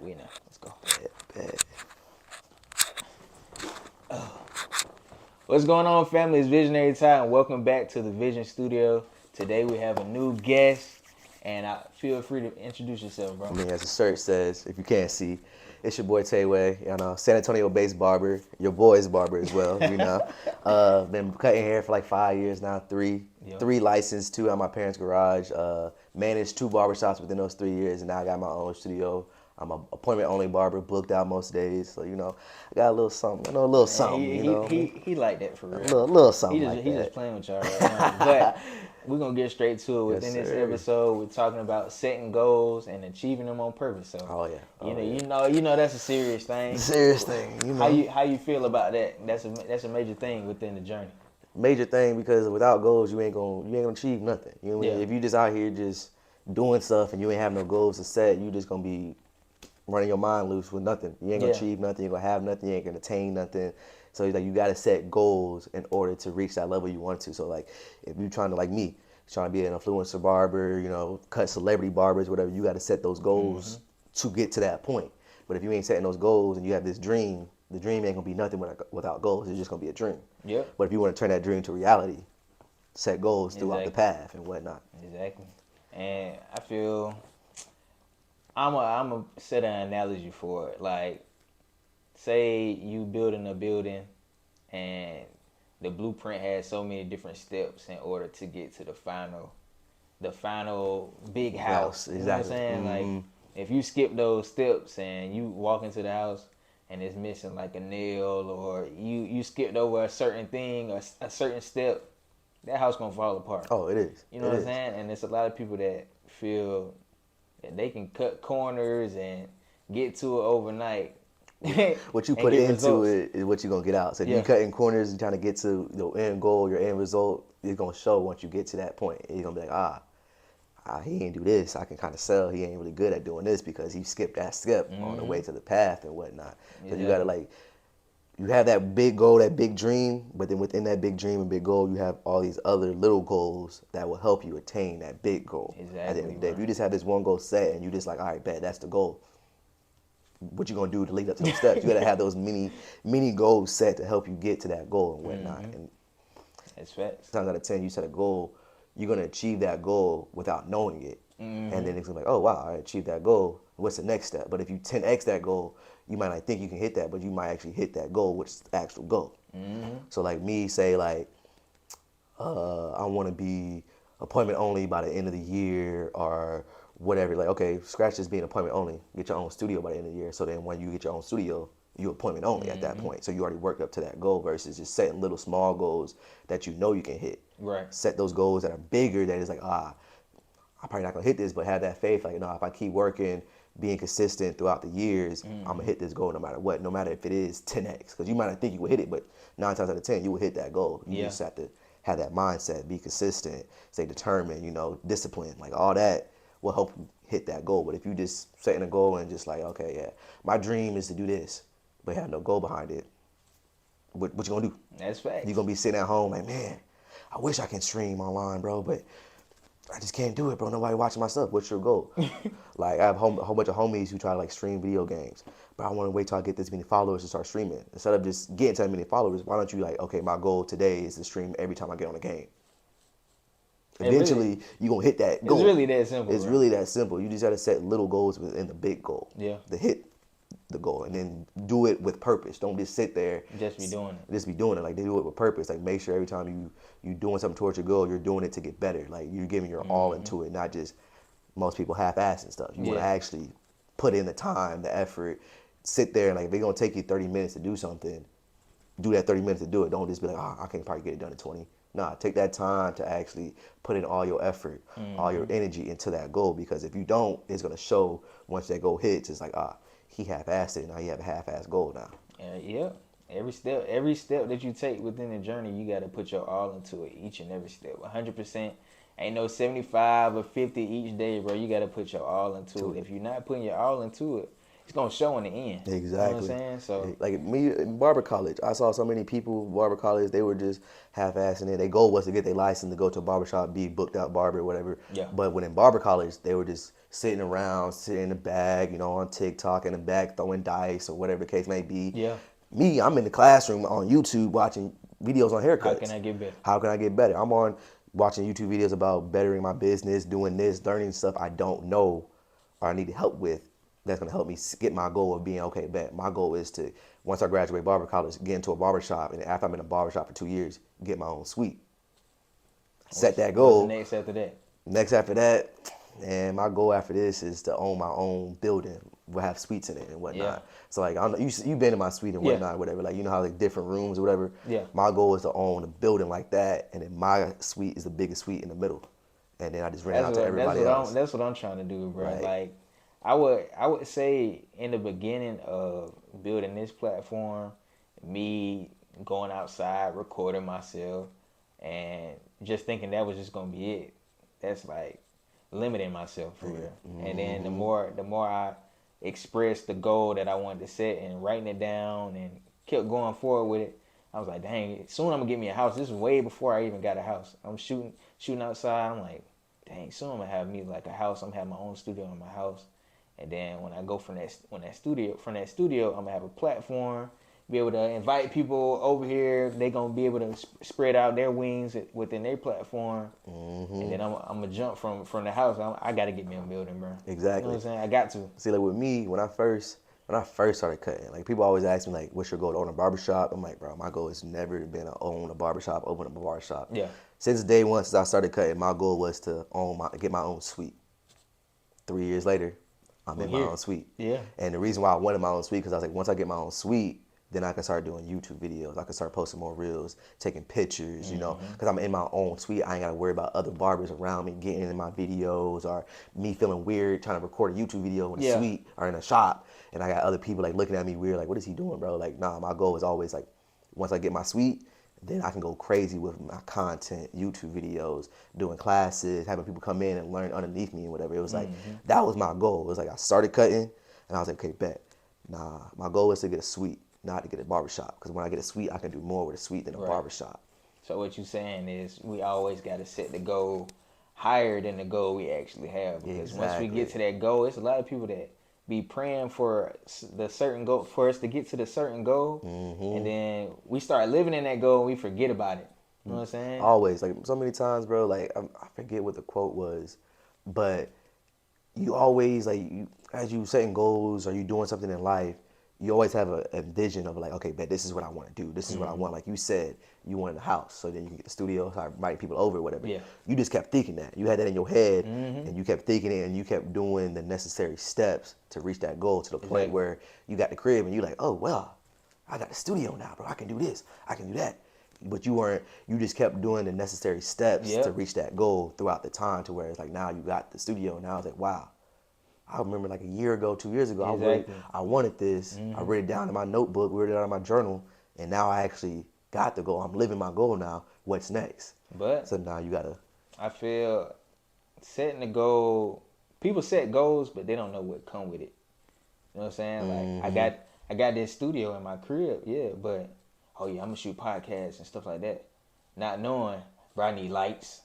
way now. Let's go. Bet. What's going on, family? It's VisionaryTy, and welcome back to the Vision Studio. Today we have a new guest, and feel free to introduce yourself, bro. I mean, as the shirt says, if you can't see, it's your boy Tayway, San Antonio-based barber, your boy's barber as well, Been cutting hair for like 5 years now, three licensed, 2 out of my parents' garage. Managed 2 barbershops within those 3 years, and now I got my own studio. I'm an appointment-only barber, booked out most days, so I got a little something, a little something, He like that for real. A little something like He that. just playing with y'all right now. But we're gonna get straight to it. Within this sir. episode, we're talking about setting goals and achieving them on purpose. So, you know that's a serious thing. Serious thing. How you feel about that? That's a major thing within the journey. Major thing, because without goals, you ain't gonna achieve nothing. You know what I mean? Yeah. If you just out here just doing stuff and you ain't have no goals to set, you just gonna be running your mind loose with nothing. You ain't gonna achieve nothing. You ain't gonna have nothing. You ain't gonna attain nothing. So it's like you gotta set goals in order to reach that level you want to. So like if you're trying to, like me, trying to be an influencer barber, cut celebrity barbers, whatever, you gotta set those goals to get to that point. But if you ain't setting those goals and you have this dream, the dream ain't gonna be nothing without goals. It's just gonna be a dream. Yeah. But if you want to turn that dream to reality, set goals throughout the path and whatnot. Exactly. And I feel I'm a set an analogy for it. Like, say you building a building and the blueprint has so many different steps in order to get to the final big house. Exactly. You know what I'm saying? Like, if you skip those steps and you walk into the house and it's missing like a nail, or you skipped over a certain thing or a certain step, that house gonna fall apart. Oh, it is. You know what I'm saying? And there's a lot of people that feel that they can cut corners and get to it overnight. What you put into results. it is what you're going to get out. So if you cut in corners and trying to get to your end goal, your end result, it's going to show once you get to that point. You're going to be like, he ain't do this. I can kind of sell he ain't really good at doing this because he skipped that step on the way to the path and whatnot. So you got to you have that big goal, that big dream, but then within that big dream and big goal, you have all these other little goals that will help you attain that big goal. Exactly. At the end of the day, if you just have this one goal set and you just like, all right, bet, that's the goal. What you gonna do to lead up to those steps? You gotta have those mini goals set to help you get to that goal and whatnot. And that's facts. 9 times out of 10, you set a goal, you're gonna achieve that goal without knowing it. And then it's gonna be like, oh wow, I achieved that goal. What's the next step? But if you 10x that goal, you might not think you can hit that, but you might actually hit that goal, which is the actual goal. So like me, say like, I want to be appointment only by the end of the year or whatever. Like, okay, scratch this being appointment only. Get your own studio by the end of the year. So then when you get your own studio, you're appointment only at that point. So you already worked up to that goal versus just setting little small goals that you know you can hit. Right. Set those goals that are bigger that is like, I'm probably not going to hit this, but have that faith. Like, if I keep working, being consistent throughout the years, I'm going to hit this goal no matter what, no matter if it is 10x. Because you might not think you will hit it, but 9 times out of 10, you will hit that goal. You just have to have that mindset, be consistent, stay determined, discipline. Like, all that will help you hit that goal. But if you just setting a goal and just like, okay, yeah, my dream is to do this, but have no goal behind it, what you going to do? That's facts. You're going to be sitting at home like, man, I wish I can stream online, bro, but I just can't do it, bro. Nobody watching my stuff. What's your goal? Like, I have a whole bunch of homies who try to stream video games, but I want to wait till I get this many followers to start streaming. Instead of just getting to that many followers, why don't you okay, my goal today is to stream every time I get on a game. Eventually, you're going to hit that goal. It's really that simple. It's really that simple. You just got to set little goals within the big goal. Yeah. To hit the goal, and then do it with purpose. Don't just sit there. Just be doing it. Just be doing it. Like, they do it with purpose. Like, make sure every time you doing something towards your goal, you're doing it to get better. Like, you're giving your all into it, not just most people half-ass and stuff. You want to actually put in the time, the effort, sit there, and like, if it's going to take you 30 minutes to do something, do that 30 minutes to do it. Don't just be like, I can probably get it done in 20. Nah, take that time to actually put in all your effort, all your energy into that goal, because if you don't, it's going to show once that goal hits. It's like, he half-assed it, now he have a half-assed goal now. Yeah. Every step that you take within the journey, you got to put your all into it, each and every step. 100%. Ain't no 75 or 50 each day, bro. You got to put your all into it. If you're not putting your all into it, it's going to show in the end. Exactly. You know what I'm saying? So, like me in barber college, I saw so many people in barber college, they were just half-assing it. Their goal was to get their license to go to a barbershop, be booked out barber or whatever. Yeah. But when in barber college, they were just sitting around, sitting in the bag, you know, on TikTok in the back, throwing dice or whatever the case may be. Yeah. Me, I'm in the classroom on YouTube watching videos on haircuts. How can I get better? How can I get better? I'm on watching YouTube videos about bettering my business, doing this, learning stuff I don't know or I need help with. That's gonna help me get my goal of being okay. Bet my goal is to, once I graduate barber college, get into a barber shop, and after I'm in a barber shop for 2 years, get my own suite. Set that goal. What's next after that? Next after that, and my goal after this is to own my own building. We'll have suites in it and whatnot. Yeah. So like, I don't know, you've been in my suite and Yeah. whatnot, whatever. Like, you know how like different rooms or whatever. Yeah. My goal is to own a building like that, and then my suite is the biggest suite in the middle, and then I just rent out to everybody else. That's what I'm trying to do, bro. Right. Like, I would say in the beginning of building this platform, me going outside, recording myself, and just thinking that was just gonna be it. That's like limiting myself for real. And then the more I expressed the goal that I wanted to set and writing it down and kept going forward with it, I was like, dang, soon I'm gonna get me a house. This is way before I even got a house. I'm shooting outside. I'm like, dang, soon I'm gonna have me like a house. I'm gonna have my own studio in my house. And then when I go from that studio, I'm gonna have a platform, be able to invite people over here. They gonna be able to spread out their wings within their platform. And then I'm gonna jump from the house. I gotta get me a building, bro. Exactly. You know what I'm saying? I got to. See, like with me, when I first started cutting, like people always ask me like, what's your goal to own a barbershop? I'm like, bro, my goal has never been to own a barbershop, open up a barbershop. Yeah. Since day one, since I started cutting, my goal was to get my own suite. 3 years later, I'm in my own suite. Yeah. And the reason why I wanted my own suite, because I was like, once I get my own suite, then I can start doing YouTube videos. I can start posting more reels, taking pictures, you know, because I'm in my own suite. I ain't got to worry about other barbers around me getting in my videos or me feeling weird trying to record a YouTube video in a suite or in a shop. And I got other people like looking at me weird, like, what is he doing, bro? Like, nah, my goal is always like, once I get my suite, then I can go crazy with my content, YouTube videos, doing classes, having people come in and learn underneath me and whatever. It was like, that was my goal. It was like I started cutting and I was like, okay, bet. Nah, my goal is to get a suite, not to get a barbershop. Because when I get a suite, I can do more with a suite than a barbershop. So what you're saying is we always got to set the goal higher than the goal we actually have. Because once we get to that goal, it's a lot of people that be praying for the certain goal, for us to get to the certain goal, and then we start living in that goal and we forget about it. You know what I'm saying? Always, like so many times, bro. Like I forget what the quote was, but you always as you setting goals or you doing something in life, you always have a vision of like, okay, bet this is what I want to do. This is what I want. Like you said, you wanted a house, so then you can get the studio, start inviting people over, or whatever. Yeah. You just kept thinking that. You had that in your head, and you kept thinking it, and you kept doing the necessary steps to reach that goal to the point where you got the crib, and you're like, oh well, I got the studio now, bro. I can do this. I can do that. But you just kept doing the necessary steps to reach that goal throughout the time to where it's like now you got the studio, and now it's like, wow. I remember like a year ago, 2 years ago, I wanted this. I wrote it down in my notebook, wrote it down in my journal, and now I actually got the goal. I'm living my goal now. What's next? But so now you gotta. I feel setting the goal. People set goals, but they don't know what come with it. You know what I'm saying? Like I got this studio in my crib, but oh yeah, I'm gonna shoot podcasts and stuff like that. Not knowing, bro, I need lights.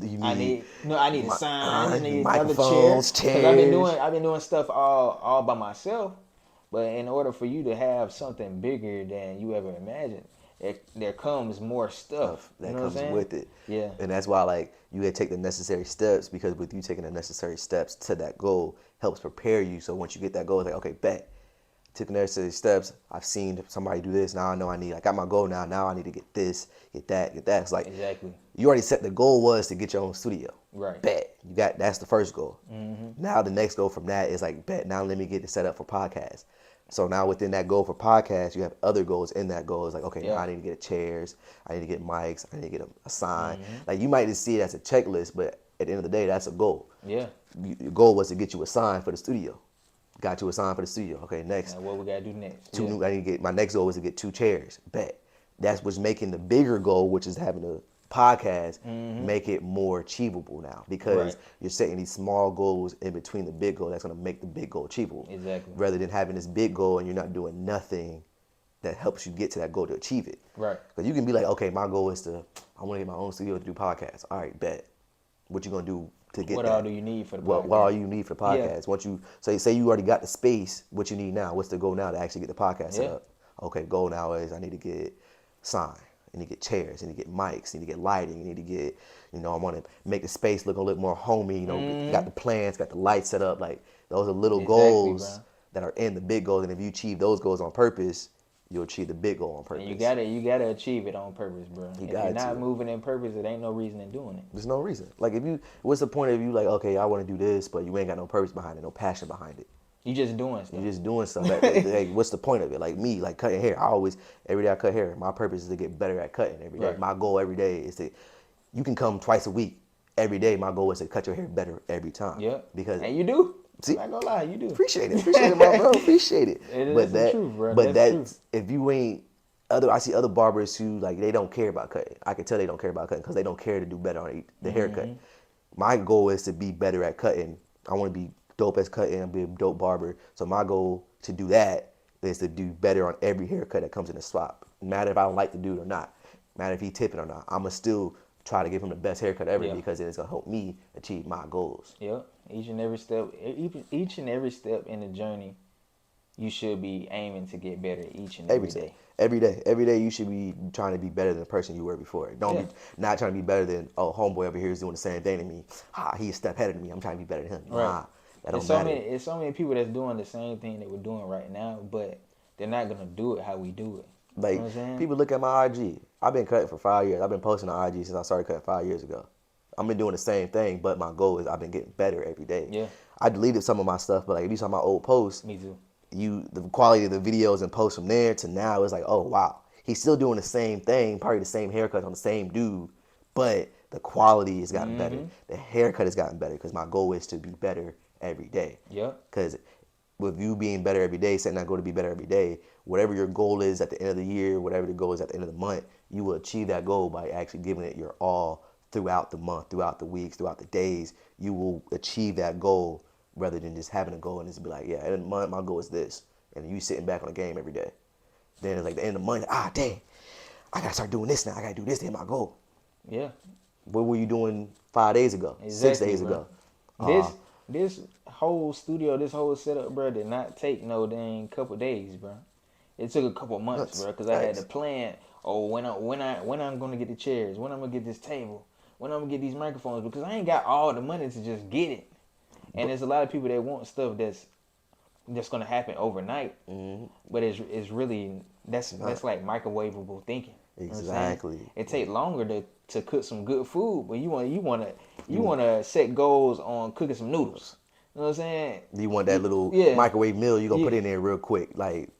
I need a sign. I need another chair. Because I've been doing stuff all by myself. But in order for you to have something bigger than you ever imagined, there comes more stuff that comes with it. Yeah. And that's why like you gotta take the necessary steps, because with you taking the necessary steps to that goal helps prepare you. So once you get that goal, it's like, okay, bet. Took the necessary steps. I've seen somebody do this. Now I know I got my goal now. Now I need to get this, get that, get that. It's like exactly. You already set the goal was to get your own studio. Right. Bet. That's the first goal. Now the next goal from that is like, bet, now let me get it set up for podcasts. So now within that goal for podcasts, you have other goals in that goal. It's like, okay, now I need to get chairs, I need to get mics, I need to get a sign. Like you might just see it as a checklist, but at the end of the day, that's a goal. Yeah. Your goal was to get you a sign for the studio. Got you a sign for the studio. Okay, next. Now what we gotta do next? I need to get, my next goal was to get 2 chairs. Bet. That's what's making the bigger goal, which is having a podcast, make it more achievable now, because you're setting these small goals in between the big goal that's going to make the big goal achievable. Exactly. Rather than having this big goal and you're not doing nothing that helps you get to that goal to achieve it. Right. Because you can be like, okay, my goal is I want to get my own studio to do podcasts. All right, bet. What you going to do to get what that. all do you need for the podcast? What all you need for the Yeah. podcast? Once you say you already got the space, what you need now? What's the goal now to actually get the podcast set Yeah. up? Okay, goal now is I need to get sign. I need to get chairs. I need to get mics. I need to get lighting. I need to get, I want to make the space look a little more homey. Got the plans, got the lights set up. Like those are little Exactly, goals bro. that are in the big goals. And if you achieve those goals on purpose, you'll achieve the big goal on purpose. And you gotta achieve it on purpose, bro. If you're not moving in purpose, it ain't no reason in doing it. There's no reason. Like what's the point of you like, okay, I want to do this, but you ain't got no purpose behind it, no passion behind it. You just doing stuff. You're just doing stuff. Like, what's the point of it? Like me, like cutting hair. Every day I cut hair. My purpose is to get better at cutting every day. Right. My goal every day is you can come twice a week. Every day, my goal is to cut your hair better every time. Yeah. And you do. See, I'm not gonna lie, you do. Appreciate it, my bro. Appreciate it. That's the truth, bro. But that's true. if you ain't I see other barbers who like they don't care about cutting. I can tell they don't care about cutting because they don't care to do better on the haircut. My goal is to be better at cutting. I want to be dope as cutting and be a dope barber. So my goal to do that is to do better on every haircut that comes in the spot. No matter if I don't like the dude or not. No matter if he tipping or not. I'ma still try to give him the best haircut ever because it's gonna help me achieve my goals. Yep. Each and every step in the journey, you should be aiming to get better each and every day. Every day you should be trying to be better than the person you were before. Don't be not trying to be better than homeboy over here is doing the same thing to me. He's a step ahead of me. I'm trying to be better than him. Right. That don't matter. It's so many people that's doing the same thing that we're doing right now, but they're not gonna do it how we do it. Like, you know what I'm saying? people look at my IG. I've been cutting for 5 years. I've been posting on IG since I started cutting 5 years ago. I've been doing the same thing, but my goal is I've been getting better every day. Yeah. I deleted some of my stuff, but like if you saw my old posts, Me too. The quality of the videos and posts from there to now is like, oh wow, he's still doing the same thing, probably the same haircut on the same dude, but the quality has gotten better. The haircut has gotten better because my goal is to be better every day. Yep. Because with you being better every day, setting that goal to be better every day, whatever your goal is at the end of the year, whatever the goal is at the end of the month, you will achieve that goal by actually giving it your all throughout the month, throughout the weeks, throughout the days. You will achieve that goal rather than just having a goal and just be like, yeah, at the end of the month, my goal is this. And you sitting back on the game every day. Then it's like the end of the month, dang, I got to start doing this now. I got to do this to hit my goal. Yeah. What were you doing 5 days ago, Exactly, 6 days bro. ago? This whole studio, this whole setup, bro, did not take no dang couple days, bro. It took a couple months, bro, because I had to plan. Oh, when I'm gonna get the chairs, when I'm gonna get this table, when I'm gonna get these microphones, because I ain't got all the money to just get it. And there's a lot of people that want stuff that's gonna happen overnight, but it's really that's like microwavable thinking. Exactly. You know it take longer to cook some good food, but you wanna set goals on cooking some noodles. You know what I'm saying? You want that little microwave meal you gonna put in there real quick. Like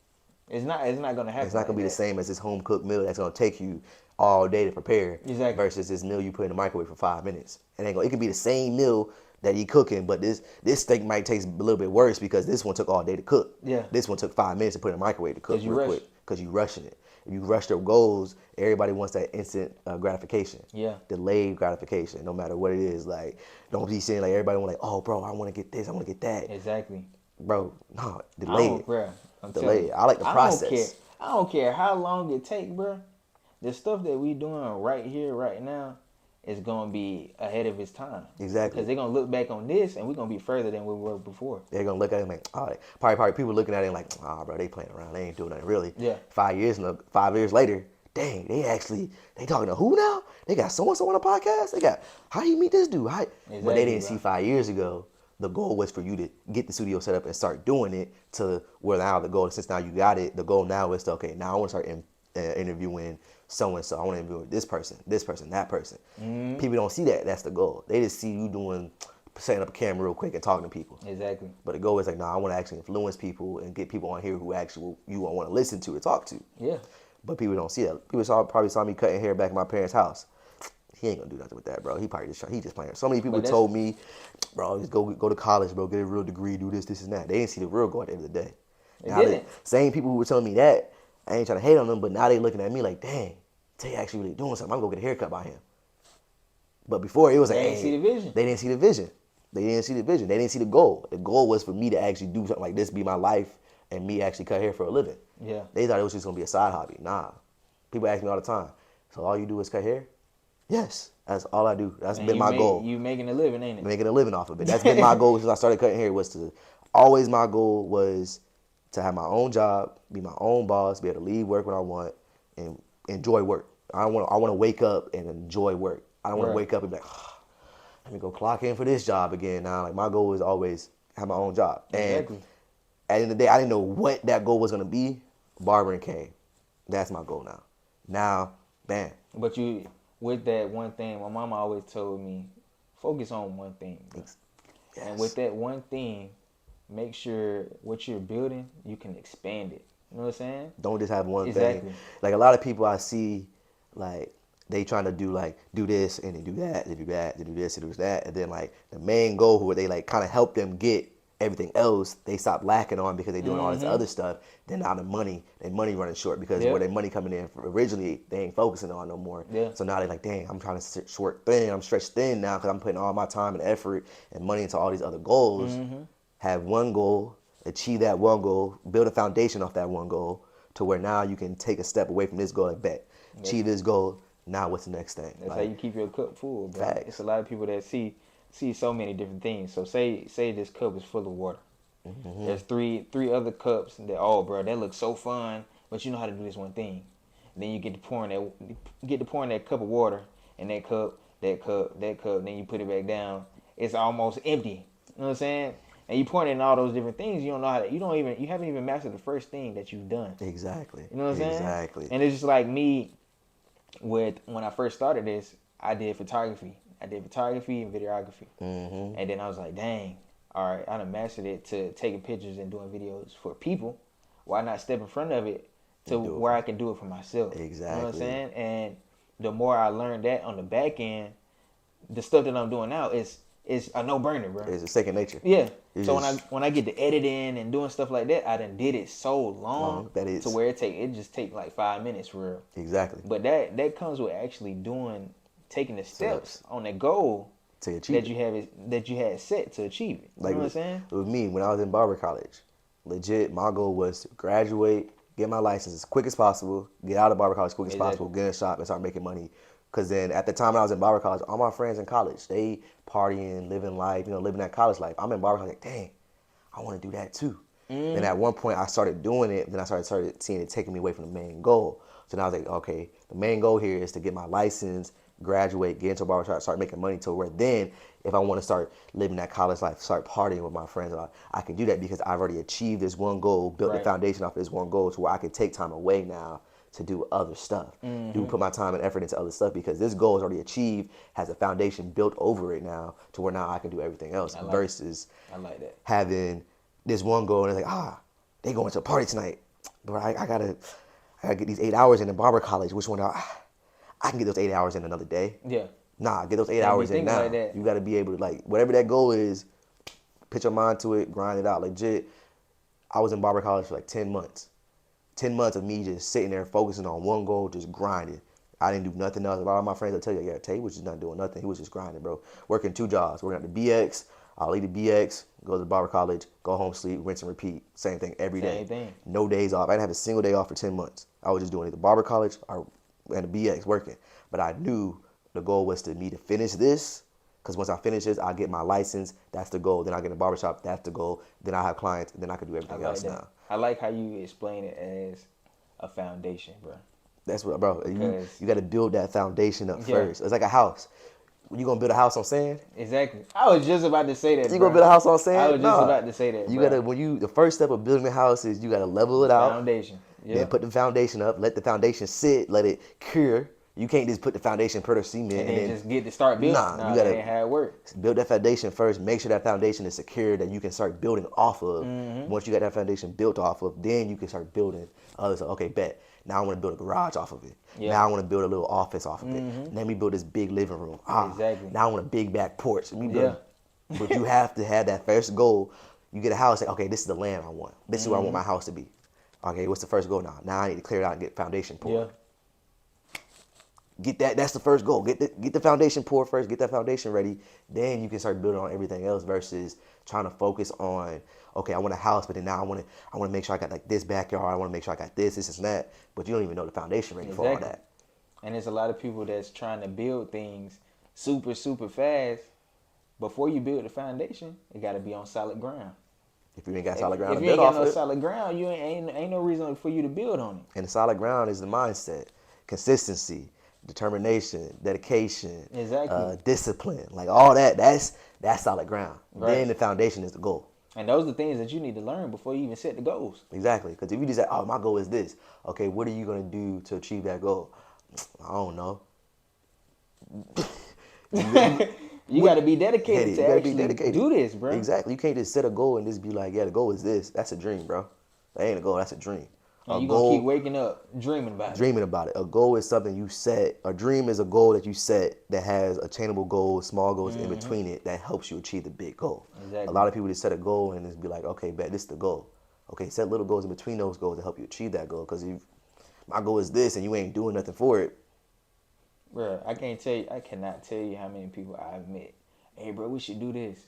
it's not gonna happen. It's not gonna be the same as this home cooked meal that's gonna take you all day to prepare. Exactly. Versus this meal you put in the microwave for 5 minutes. It can be the same meal that you cooking, but this steak might taste a little bit worse because this one took all day to cook. Yeah. This one took 5 minutes to put in the microwave to cook real quick because you rushing it. If you rush your goals, everybody wants that instant gratification. Yeah. Delayed gratification, no matter what it is. Like, don't be saying like everybody want like, oh, bro, I want to get this, I want to get that. Exactly. Bro, no, delay it. Bro, Delay it. I like the process. I don't care how long it take, bro. The stuff that we doing right here, right now, is gonna be ahead of its time. Exactly. Because they're gonna look back on this, and we're gonna be further than we were before. They're gonna look at it like, oh, probably people looking at it like, bro, they playing around. They ain't doing nothing really. Yeah. 5 years later, dang, they talking to who now? They got so and so on a podcast. How you meet this dude? Exactly, but they didn't see 5 years ago. The goal was for you to get the studio set up and start doing it to where now the goal, since now you got it, the goal now is to, okay, now I want to start interviewing so-and-so. I want to interview this person, that person. People don't see that. That's the goal. They just see you setting up a camera real quick and talking to people. Exactly. But the goal is like, I want to actually influence people and get people on here who actually you want to listen to or talk to. Yeah. But people don't see that. People probably saw me cutting hair back at my parents' house. He ain't gonna do nothing with that, bro. He just playing. So many people told me, bro, just go to college, bro, get a real degree, do this and that. They didn't see the real goal at the end of the day. Same people who were telling me that, I ain't trying to hate on them, but now they looking at me like, dang, Tay actually really doing something. I'm gonna go get a haircut by him. But before it was like, they didn't see the vision. They didn't see the vision. They didn't see the goal. The goal was for me to actually do something like this, be my life, and me actually cut hair for a living. Yeah. They thought it was just gonna be a side hobby. Nah. People ask me all the time, so all you do is cut hair? Yes, that's all I do. That's And been my goal. You making a living, ain't it? Making a living off of it. That's been my goal since I started cutting hair. Was to always my goal was to have my own job, be my own boss, be able to leave work when I want, and enjoy work. I want to wake up and enjoy work. I don't want to wake up and be like, oh, let me go clock in for this job again now. Like my goal is always have my own job. Exactly. And at the end of the day, I didn't know what that goal was gonna be. Barbering came. That's my goal now. Now, bam. But you, with that one thing, my mama always told me, focus on one thing. Yes. And with that one thing, make sure what you're building, you can expand it. You know what I'm saying? Don't just have one Exactly. thing. Like a lot of people I see, like they trying to do this and then do that, they do that, they do this, they do that, and then like the main goal where they like kind of help them get everything else, they stop lacking on because they're doing all this other stuff. Then now their money running short because where their money coming in originally they ain't focusing on no more. Yeah. So now they're like, dang, I'm trying to short thin, I'm stretched thin now because I'm putting all my time and effort and money into all these other goals. Have one goal, achieve that one goal, build a foundation off that one goal to where now you can take a step away from this goal and bet. Achieve this goal, now what's the next thing? That's how you keep your cup full, bro. Facts. It's a lot of people that see so many different things. So say this cup is full of water. There's three other cups that, oh bro, that looks so fun, but you know how to do this one thing. And then you get to pouring that cup of water and that cup, then you put it back down. It's almost empty. You know what I'm saying? And you pouring in all those different things, you don't know how to, you haven't even mastered the first thing that you've done. Exactly. You know what I'm saying? Exactly. And it's just like me when I first started this, I did photography. I did photography and videography. And then I was like, dang, all right, I done mastered it to taking pictures and doing videos for people. Why not step in front of it to where I can do it for myself? Exactly. You know what I'm saying? And the more I learned that on the back end, the stuff that I'm doing now is a no-brainer, bro. It's a second nature. Yeah. So when I get to editing and doing stuff like that, I done did it so long that is to where it just take like 5 minutes for real. Exactly. But that comes with actually taking the steps on that goal to achieve that you had set to achieve it. You know what I'm saying? With me, when I was in barber college, legit, my goal was to graduate, get my license as quick as possible, get out of barber college as quick as possible, get in a shop and start making money. Because then at the time when I was in barber college, all my friends in college, they partying, living life, living that college life. I'm in barber college like, dang, I want to do that too. Then at one point I started doing it, then I started seeing it taking me away from the main goal. So now I was like, okay, the main goal here is to get my license, graduate, get into a barbershop, start making money to where then if I want to start living that college life, start partying with my friends, I can do that because I've already achieved this one goal, built the foundation off this one goal to where I can take time away now to do other stuff, put my time and effort into other stuff because this goal is already achieved, has a foundation built over it now to where now I can do everything else versus having this one goal and it's like, they going to a party tonight, but I gotta get these 8 hours in the barber college, which one I can get those 8 hours in another day. Yeah. Nah, get those 8 hours in now. Like you got to be able to, like, whatever that goal is, put your mind to it, grind it out. Legit, I was in barber college for like 10 months. 10 months of me just sitting there focusing on one goal, just grinding. I didn't do nothing else. A lot of my friends will tell you, yeah, Tay was just not doing nothing. He was just grinding, bro. Working 2 jobs. Working at the BX. I'll leave the BX, go to the barber college, go home, sleep, rinse and repeat. Same thing every day. Same thing. No days off. I didn't have a single day off for 10 months. I was just doing either barber college or and the BX working. But I knew the goal was to finish this, because once I finish this, I'll get my license. That's the goal. Then I'll get in the barbershop. That's the goal. Then I have clients. Then I can do everything else now. I like how you explain it as a foundation, bro. That's what, bro. You got to build that foundation up first. It's like a house. You gonna build a house on sand? Exactly. I was just about to say that. You gonna build a house on sand? I was just about to say that. You gotta the first step of building a house is you gotta level it out. Foundation. Yeah. Then put the foundation up. Let the foundation sit. Let it cure. You can't just put the foundation, put the cement, and then just get to start building. Nah, you gotta that ain't how it works. Build that foundation first. Make sure that foundation is secure that you can start building off of. Once you got that foundation built off of, then you can start building others. Okay, bet. Now I want to build a garage off of it. Yeah. Now I want to build a little office off of it. Let me build this big living room. Exactly. Now I want a big back porch. But you have to have that first goal. You get a house, like, okay, this is the land I want. This is where I want my house to be. Okay, what's the first goal now? Now I need to clear it out and get foundation poured. Yeah. Get that. That's the first goal. Get the foundation poured first. Get that foundation ready. Then you can start building on everything else versus trying to focus on, okay, I want a house, but then now I want to make sure I got like this backyard. I want to make sure I got this and that. But you don't even know the foundation ready for all that. And there's a lot of people that's trying to build things super, super fast. Before you build the foundation, it got to be on solid ground. If you ain't got solid ground If to you ain't build got off no of it. solid ground, you ain't no reason for you to build on it. And the solid ground is the mindset, consistency, determination, dedication, Exactly. discipline, like all that. That's solid ground. Right. Then the foundation is the goal. And those are the things that you need to learn before you even set the goals. Exactly. Because if you just say, "Oh, my goal is this," okay, what are you gonna do to achieve that goal? I don't know. You got to be dedicated to actually do this, bro. Exactly. You can't just set a goal and just be like, "Yeah, the goal is this." That's a dream, bro. That ain't a goal. That's a dream. And you're going to keep waking up dreaming about it. Dreaming about it. A goal is something you set. A dream is a goal that you set that has attainable goals, small goals in between it that helps you achieve the big goal. Exactly. A lot of people just set a goal and just be like, okay, bet this is the goal. Okay, set little goals in between those goals to help you achieve that goal. Because if my goal is this and you ain't doing nothing for it. Bro, I cannot tell you how many people I've met. Hey, bro, we should do this.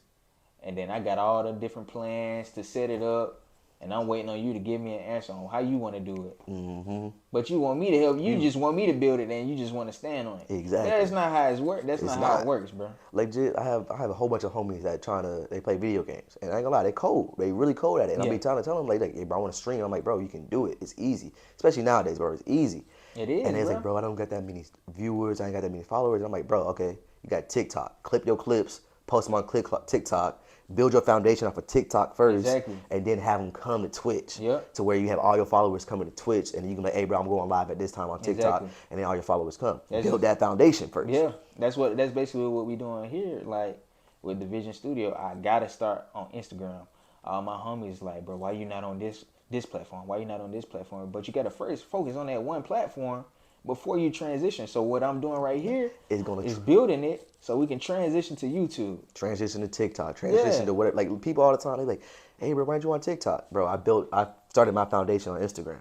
And then I got all the different plans to set it up. And I'm waiting on you to give me an answer on how you want to do it. Mm-hmm. But you want me to help. You just want me to build it, and you just want to stand on it. Exactly. That's not how it's work. That's not how it works, bro. Legit, I have a whole bunch of homies that they play video games, and I ain't gonna lie, they cold. They really cold at it. And I be trying to tell them like, hey, bro, I want to stream. I'm like, bro, you can do it. It's easy, especially nowadays, bro. It's easy. It is. And they're like, bro, I don't got that many viewers. I ain't got that many followers. And I'm like, bro, okay, you got TikTok. Clip your clips, post them on TikTok. Build your foundation off of TikTok first, and then have them come to Twitch. Yep. To where you have all your followers coming to Twitch, and you can be like, hey, bro, I'm going live at this time on TikTok, and then all your followers come. Build that foundation first. Yeah, that's basically what we doing here. Like with the Vision Studio, I gotta start on Instagram. All my homies like, bro, why you not on this platform? Why you not on this platform? But you gotta first focus on that one platform before you transition. So what I'm doing right here is building it so we can transition to YouTube. Transition to TikTok. Transition to whatever. Like people all the time, they like, hey bro, why aren't you on TikTok? Bro, I started my foundation on Instagram.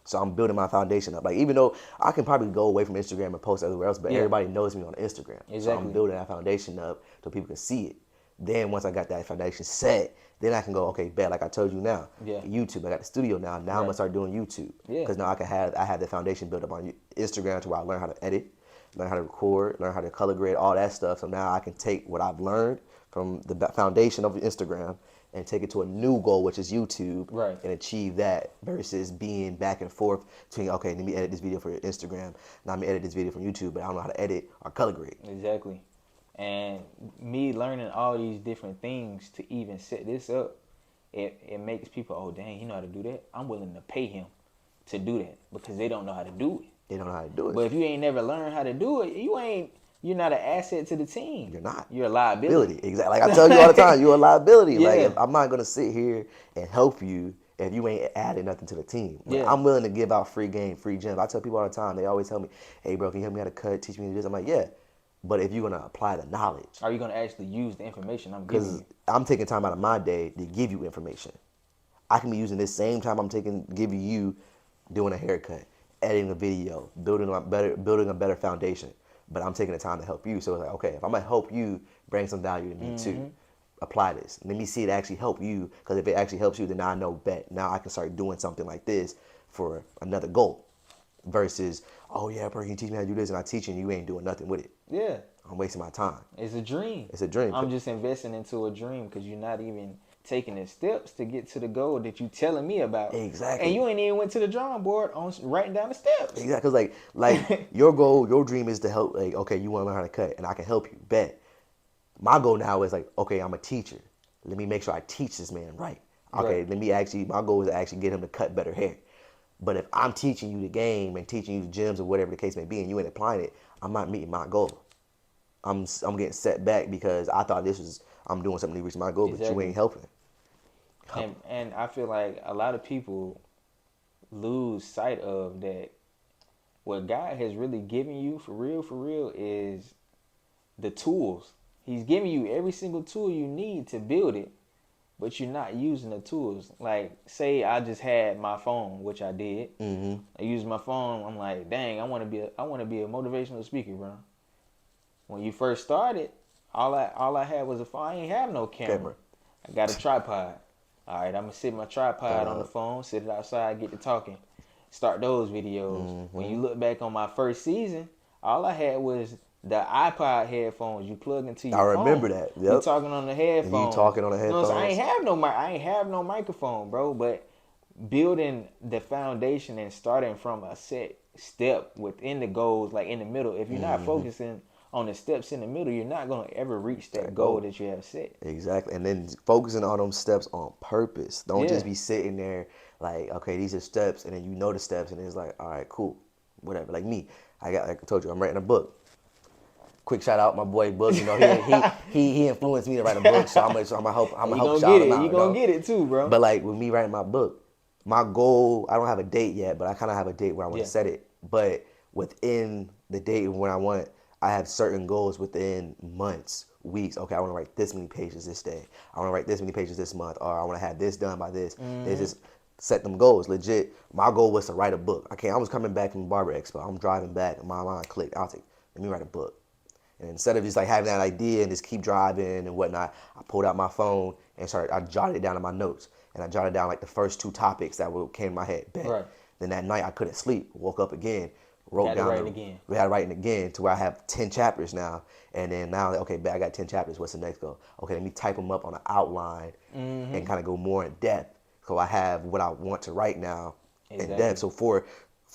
So I'm building my foundation up. Like even though I can probably go away from Instagram and post everywhere else, but everybody knows me on Instagram. Exactly. So I'm building that foundation up so people can see it. Then once I got that foundation set, then I can go, okay, bet, like I told you now, YouTube. I got the studio now. Now I'm gonna start doing YouTube. Because now I have the foundation built up on Instagram to where I learn how to edit, learn how to record, learn how to color grade, all that stuff. So now I can take what I've learned from the foundation of Instagram and take it to a new goal, which is YouTube, and achieve that versus being back and forth between, okay, let me edit this video for Instagram. Now I'm gonna edit this video from YouTube, but I don't know how to edit or color grade. Exactly. And me learning all these different things to even set this up, it makes people, oh, dang, he know how to do that. I'm willing to pay him to do that because they don't know how to do it. They don't know how to do it. But if you ain't never learned how to do it, you're not an asset to the team. You're not. You're a liability. Exactly. Like I tell you all the time, you're a liability. Like I'm not gonna sit here and help you if you ain't adding nothing to the team. Like, I'm willing to give out free game, free gems. I tell people all the time, they always tell me, hey bro, can you help me how to cut, teach me this? I'm like, yeah. But if you're gonna apply the knowledge, are you gonna actually use the information I'm giving you? Because I'm taking time out of my day to give you information. I can be using this same time I'm giving you doing a haircut, editing a video, building a better foundation. But I'm taking the time to help you. So it's like, okay, if I'm gonna help you, bring some value to me too. Apply this. Let me see it actually help you. Because if it actually helps you, then now I know bet. Now I can start doing something like this for another goal. Versus, oh yeah, bro, you can teach me how to do this, and I teach you, and you ain't doing nothing with it. Yeah. I'm wasting my time. It's a dream. It's a dream. I'm just investing into a dream because you're not even taking the steps to get to the goal that you telling me about. Exactly. And you ain't even went to the drawing board on writing down the steps. Exactly. Because like your goal, your dream is to help. Like, okay, you want to learn how to cut, and I can help you. Bet. My goal now is like, okay, I'm a teacher. Let me make sure I teach this man right. Okay, my goal is to actually get him to cut better hair. But if I'm teaching you the game and teaching you the gems or whatever the case may be, and you ain't applying it, I'm not meeting my goal. I'm getting set back because I thought I'm doing something to reach my goal, but you ain't helping. And I feel like a lot of people lose sight of that. What God has really given you for real is the tools. He's giving you every single tool you need to build it, but you're not using the tools. Like, say I just had my phone, which I did. Mm-hmm. I used my phone. I'm like, dang, I want to be a motivational speaker, bro. When you first started, all I had was a phone. I ain't have no camera. I got a tripod. All right, I'm gonna sit my tripod on the phone, sit it outside, get to talking. start those videos. When you look back on my first season, all I had was the iPod headphones you plug into your I phone. remember that. You Yep. talking on the And headphones. you talking on the You know what I'm saying? headphones. I ain't have no microphone, bro. But building the foundation and starting from a set step within the goals, like in the middle. If you're not focusing on the steps in the middle, you're not gonna ever reach that goal that you have set. Exactly. And then focusing on them steps on purpose. Don't Yeah. just be sitting there like, okay, these are steps, and then you know the steps, and it's like, all right, cool, whatever. Like me, like I told you, I'm writing a book. Quick shout out my boy Book. You know, he influenced me to write a book, so I'm gonna help shout him out. You gonna get it too, bro. But like with me writing my book, my goal, I don't have a date yet, but I kind of have a date where I want to set it. But within the date when I want it, I have certain goals within months, weeks. Okay, I want to write this many pages this day. I want to write this many pages this month, or I want to have this done by this. It's just set them goals. Legit, my goal was to write a book. I was coming back from Barber Expo. I'm driving back, and my mind clicked. I was like, let me write a book. And instead of just like having that idea and just keep driving and whatnot, I pulled out my phone and I jotted it down in my notes. And I jotted down like the first 2 topics that came in my head. Right. Then that night I couldn't sleep. Woke up again, wrote down. We had to write it again to where I have 10 chapters now. And then now, okay, I got 10 chapters. What's the next goal? Okay, let me type them up on an outline and kind of go more in depth. So I have what I want to write now in depth. So for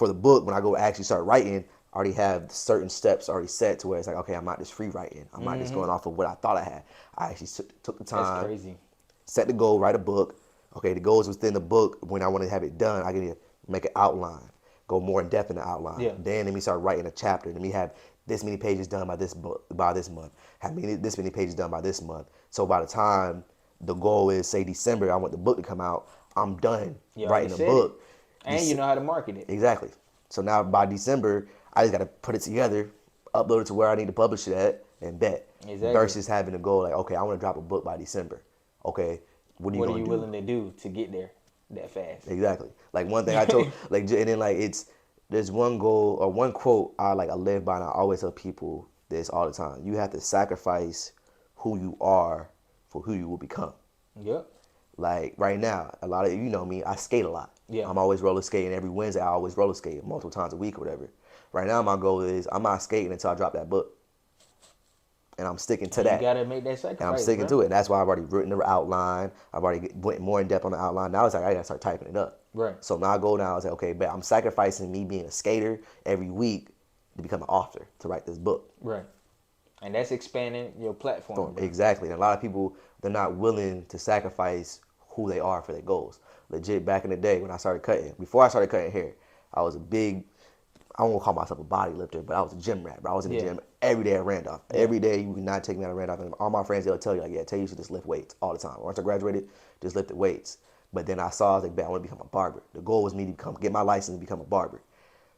the book, when I go actually start writing, I already have certain steps already set to where it's like, okay, I'm not just free writing. I'm not just going off of what I thought I had. I actually took the time. That's crazy. Set the goal, write a book. Okay, the goals within the book. When I want to have it done, I can make an outline, go more in depth in the outline. Yeah. Then let me start writing a chapter. Let me have this many pages done by this book by this month. Have this many pages done by this month. So by the time the goal is say December, I want the book to come out. I'm done writing a book. And you know how to market it. Exactly. So now by December, I just got to put it together, upload it to where I need to publish it at, and bet. Exactly. Versus having a goal like, okay, I want to drop a book by December. Okay, what are you willing to do to get there that fast? Exactly. Like one thing I told, like, and then like there's one goal or one quote I live by, and I always tell people this all the time. You have to sacrifice who you are for who you will become. Yep. Like right now, a lot of you know me, I skate a lot. Yeah. I'm always roller skating. Every Wednesday, I always roller skate multiple times a week or whatever. Right now, my goal is I'm not skating until I drop that book. And I'm sticking to that. You gotta make that sacrifice. And I'm sticking to it. And that's why I've already written the outline. I've already went more in depth on the outline. Now it's like I gotta start typing it up. Right. So now I go now. I say, okay, but I'm sacrificing me being a skater every week to become an author to write this book. Right. And that's expanding your platform. Exactly. And a lot of people, they're not willing to sacrifice who they are for their goals. Legit, back in the day when I started cutting, before I started cutting hair, I was a big, I won't call myself a body lifter, but I was a gym rat, bro. I was in the gym every day at Randolph. Yeah. Every day, you could not take me out of Randolph. And all my friends, they'll tell you, like, yeah, tell you should just lift weights all the time. Once I graduated, just lifted weights. But then I was like, man, I want to become a barber. The goal was me to get my license and become a barber.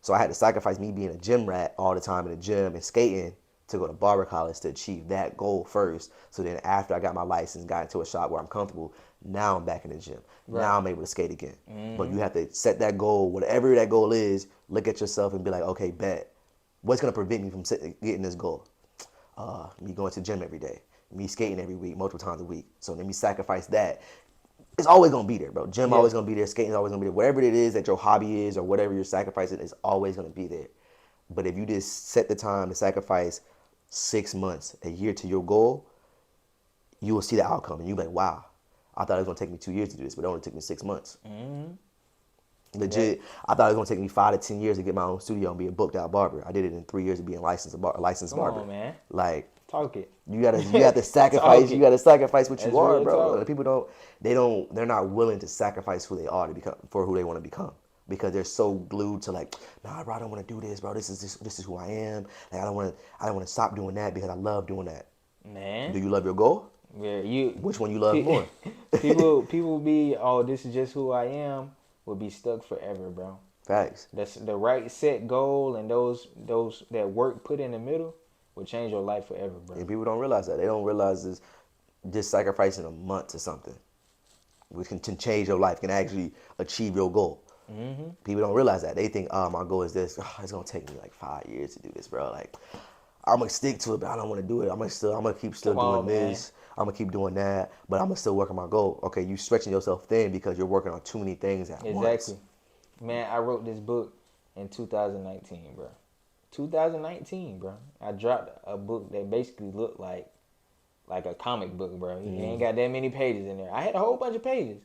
So I had to sacrifice me being a gym rat all the time in the gym and skating to go to barber college to achieve that goal first. So then after I got my license, got into a shop where I'm comfortable, now I'm back in the gym. Right. Now I'm able to skate again. Mm-hmm. But you have to set that goal, whatever that goal is, look at yourself and be like, okay, bet. What's going to prevent me from getting this goal? Me going to the gym every day, me skating every week, multiple times a week. So let me sacrifice that. It's always going to be there, bro. Gym always going to be there. Skating is always going to be there. Whatever it is that your hobby is or whatever you're sacrificing is always going to be there. But if you just set the time to sacrifice 6 months, a year to your goal, you will see the outcome. And you'll be like, wow, I thought it was going to take me 2 years to do this, but it only took me 6 months. Mm-hmm. Legit, I thought it was going to take me 5 to 10 years to get my own studio and be a booked out barber. I did it in 3 years of being a licensed barber. Come on, man. Like, talk it. You got to sacrifice. You got to sacrifice what you are, bro. People they're not willing to sacrifice who they are to become for who they want to become. Because they're so glued to like, nah, bro, I don't want to do this, bro. This is who I am. Like, I don't want to stop doing that because I love doing that. Man, do you love your goal? Yeah, Which one you love more? people be, oh, this is just who I am. Will be stuck forever, bro. Facts. That's the right set goal, and those that work put in the middle will change your life forever, bro. And people don't realize that. They don't realize this. Just sacrificing a month to something, which can change your life, can actually achieve your goal. Mm-hmm. People don't realize that. They think, oh, my goal is this. Oh, it's gonna take me like 5 years to do this, bro. Like, I'm gonna stick to it, but I don't want to do it. I'm gonna keep doing this. I'm gonna keep doing that, but I'm gonna still work on my goal. Okay, you stretching yourself thin because you're working on too many things at once. Exactly. Man, I wrote this book in 2019, bro. 2019, bro. I dropped a book that basically looked like a comic book, bro. It ain't got that many pages in there. I had a whole bunch of pages,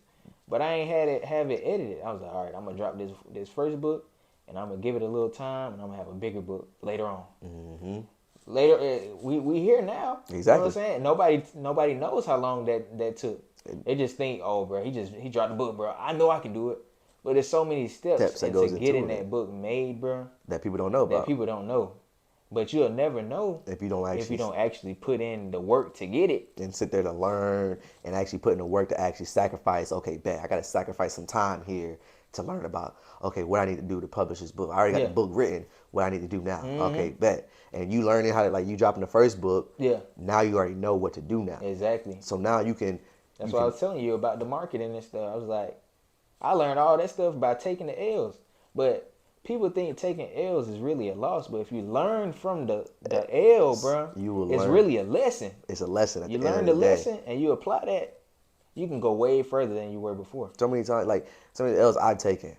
but I ain't have it edited. I was like, all right, I'm gonna drop this first book, and I'm gonna give it a little time, and I'm gonna have a bigger book later on. Mm-hmm. Later, we here now. Exactly. You know what I'm saying? Nobody knows how long that took. They just think, oh, bro, he dropped the book, bro. I know I can do it. But there's so many steps that into goes getting into that book made, bro. That people don't know about. That people don't know. But you'll never know if you don't actually put in the work to get it. And sit there to learn and actually put in the work to actually sacrifice. Okay, bet I got to sacrifice some time here to learn about, okay, what I need to do to publish this book. I already got the book written. What I need to do now. Okay, bet. And you learning how to, like, you dropping the first book. Yeah. Now you already know what to do now. Exactly. So now you can. That's what I was telling you about the marketing and stuff. I was like, I learned all that stuff by taking the L's. But people think taking L's is really a loss. But if you learn from the L, bro, it's really a lesson. It's a lesson. You learn the lesson and you apply that, you can go way further than you were before. So many times, like, some of the L's I've taken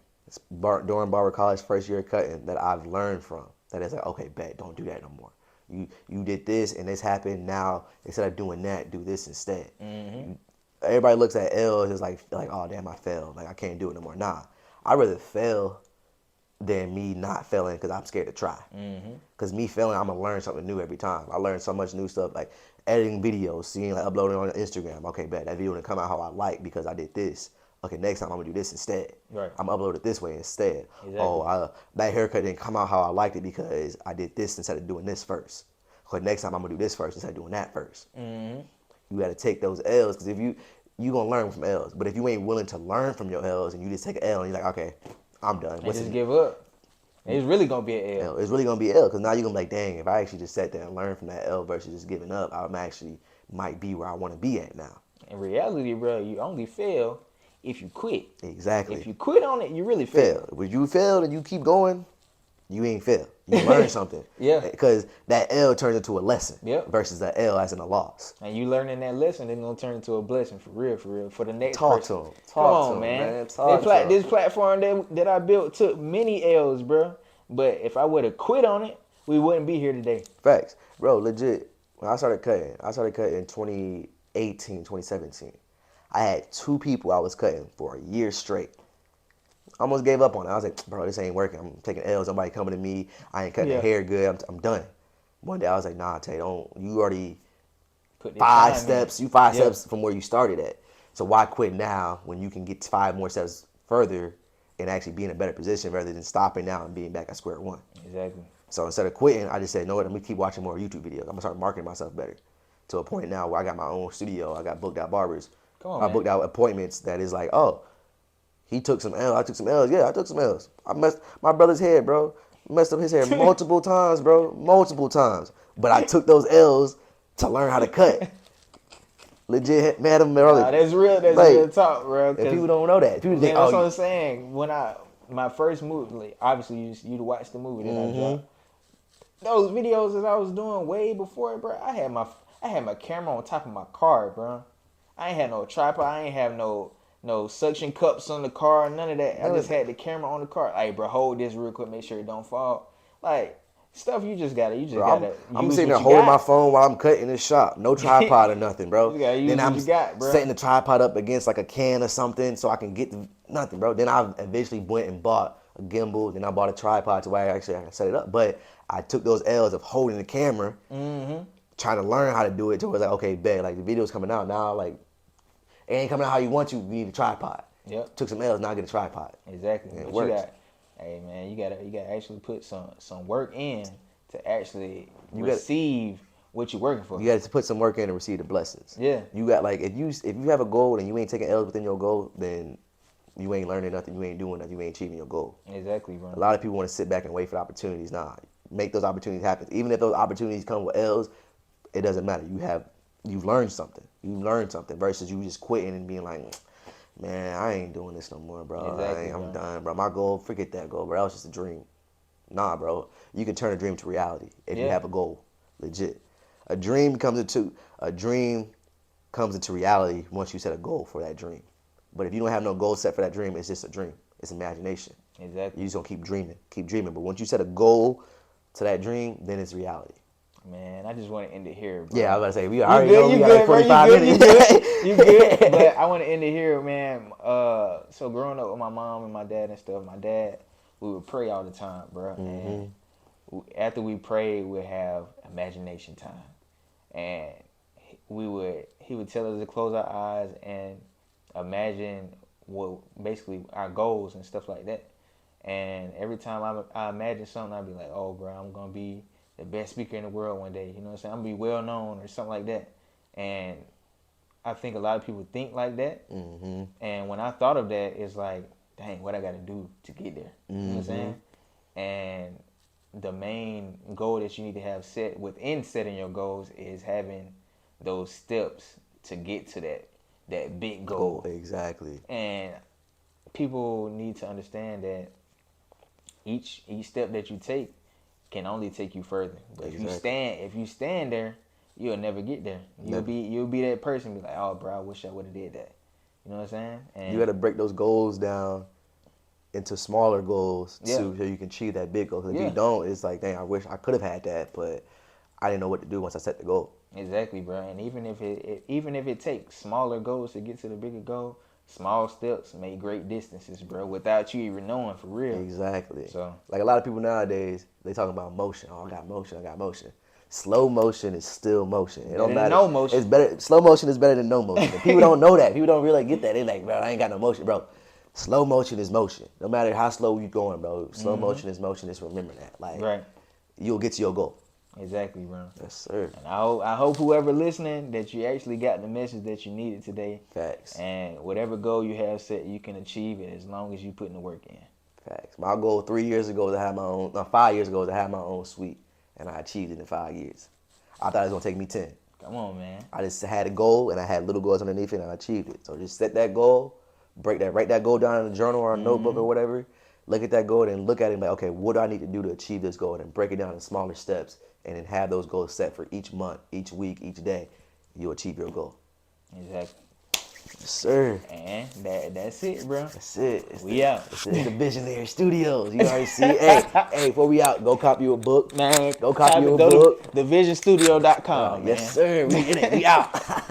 during Barber College first year cutting that I've learned from. That is like, okay, bet, don't do that no more. You did this and this happened. Now, instead of doing that, do this instead. Mm-hmm. Everybody looks at L's as like, oh, damn, I failed. Like, I can't do it no more. Nah, I'd rather fail than me not failing because I'm scared to try. Because me failing, I'm going to learn something new every time. I learn so much new stuff, like editing videos, seeing, like, uploading on Instagram. Okay, bet, that video didn't come out how I like because I did this. Okay, next time I'm going to do this instead. Right. I'm going to upload it this way instead. Exactly. Oh, that haircut didn't come out how I liked it because I did this instead of doing this first. Okay, next time I'm going to do this first instead of doing that first. You got to take those L's because if you going to learn from L's. But if you ain't willing to learn from your L's and you just take an L and you're like, okay, I'm done. And just give up. It's really going to be an L. It's really going to be an L because now you're going to be like, dang, if I actually just sat there and learned from that L versus just giving up, I'm actually might be where I want to be at now. In reality, bro, you only fail if you quit. Exactly. If you quit on it, you really fail. If you fail and you keep going, you ain't fail. You learn something. Yeah. Because that L turns into a lesson. Yep. Versus that L as in a loss. And you learning that lesson, then gonna turn into a blessing for real. For the next Talk person. to them. Come on, man. This platform that I built took many L's, bro. But if I would have quit on it, we wouldn't be here today. Facts. Bro, legit. When I started cutting in 2018, 2017. I had 2 people I was cutting for a year straight. Almost gave up on it. I was like, bro, this ain't working. I'm taking L's. Nobody coming to me. I ain't cutting the hair good. I'm done. One day I was like, nah, Tay, don't. You already put 5 steps. You 5 steps from where you started at. So why quit now when you can get 5 more steps further and actually be in a better position rather than stopping now and being back at square one? Exactly. So instead of quitting, I just said, no, let me keep watching more YouTube videos. I'm gonna start marketing myself better to a point now where I got my own studio. I got booked out barbers. I booked out appointments that is like, oh, he took some L's. I took some L's. Yeah, I took some L's. I messed my brother's hair, bro. Messed up his hair multiple times, bro. Multiple times. But I took those L's to learn how to cut. Legit, madam. Nah, that's real. That's like, real talk, bro. And people don't know that. People think, that's what I'm saying. When my first movie, like, obviously you watched the movie that I dropped. Those videos that I was doing way before, bro. I had my camera on top of my car, bro. I ain't had no tripod. I ain't have no suction cups on the car. None of that. I just had the camera on the car. Like, bro, hold this real quick. Make sure it don't fall. Like, stuff you just gotta. I'm sitting there holding my phone while I'm cutting this shop. No tripod or nothing, bro. Then I'm setting the tripod up against like a can or something so I can get nothing, bro. Then I eventually went and bought a gimbal. Then I bought a tripod to where I can set it up. But I took those L's of holding the camera. Trying to learn how to do it to where it's like, okay, bet, like the video's coming out now, like it ain't coming out how you want to. You need a tripod. Yep. Took some L's, now get a tripod. Exactly. And it works. Hey man, you gotta actually put some work in to actually receive what you're working for. You got to put some work in to receive the blessings. Yeah. You got like if you have a goal and you ain't taking L's within your goal, then you ain't learning nothing. You ain't doing nothing. You ain't achieving your goal. Exactly, bro. A lot of people want to sit back and wait for opportunities. Nah, make those opportunities happen. Even if those opportunities come with L's, it doesn't matter. You've learned something. You learned something versus you just quitting and being like, man, I ain't doing this no more, bro. Exactly, I'm done, bro. My goal, forget that goal, bro. That was just a dream. Nah, bro. You can turn a dream to reality if you have a goal. Legit. A dream comes into reality once you set a goal for that dream. But if you don't have no goal set for that dream, it's just a dream. It's imagination. Exactly. You just gonna keep dreaming. But once you set a goal to that dream, then it's reality. Man, I just want to end it here, bro. Yeah, I was about to say we You already good? know You we got good, like bro? You 45 good? You minutes. good? You good? But I want to end it here, man. So growing up with my mom and my dad and stuff, my dad, we would pray all the time, bro. And after we prayed, we'd have imagination time, and he would tell us to close our eyes and imagine what basically our goals and stuff like that. And every time I imagine something, I'd be like, oh, bro, I'm gonna be the best speaker in the world one day. You know what I'm saying? I'm gonna be well known or something like that. And I think a lot of people think like that. And when I thought of that, it's like, dang, what I got to do to get there. You know what I'm saying? And the main goal that you need to have set within setting your goals is having those steps to get to that big goal. Exactly. And people need to understand that each step that you take can only take you further. But if you stand there, you'll never get there. You'll be that person, be like, oh, bro, I wish I would have did that. You know what I'm saying? And you got to break those goals down into smaller goals so you can achieve that big goal. If you don't, it's like, dang, I wish I could have had that, but I didn't know what to do once I set the goal. Exactly, bro. And even if it takes smaller goals to get to the bigger goal, small steps make great distances, bro, without you even knowing, for real. Exactly. So, like a lot of people nowadays, they talking about motion. Oh, I got motion. Slow motion is still motion. It don't matter. No motion. It's better. Slow motion is better than no motion. And people don't know that. People don't really get that. They like, bro, I ain't got no motion, bro. Slow motion is motion. No matter how slow you going, bro. Slow motion is motion. Just remember that. Like, right. You'll get to your goal. Exactly, bro. Yes, sir. And I hope whoever listening that you actually got the message that you needed today. Facts. And whatever goal you have set, you can achieve it as long as you put in the work in. Facts. My goal 3 years ago was to have my own. 5 years ago was to have my own suite, and I achieved it in 5 years. I thought it was gonna take me 10. Come on, man. I just had a goal, and I had little goals underneath it, and I achieved it. So just set that goal, write that goal down in a journal or a notebook or whatever. Look at that goal and look at it and like, okay, what do I need to do to achieve this goal? And then break it down in smaller steps, and then have those goals set for each month, each week, each day. You'll achieve your goal. Exactly. Yes, sir. And that's it, bro. That's it. We out. It's the Visionary Studios. You already see. Hey, before we out, go copy you a book. Man, go copy you a book. To thevisionstudio.com. Yes, sir. We in it. We out.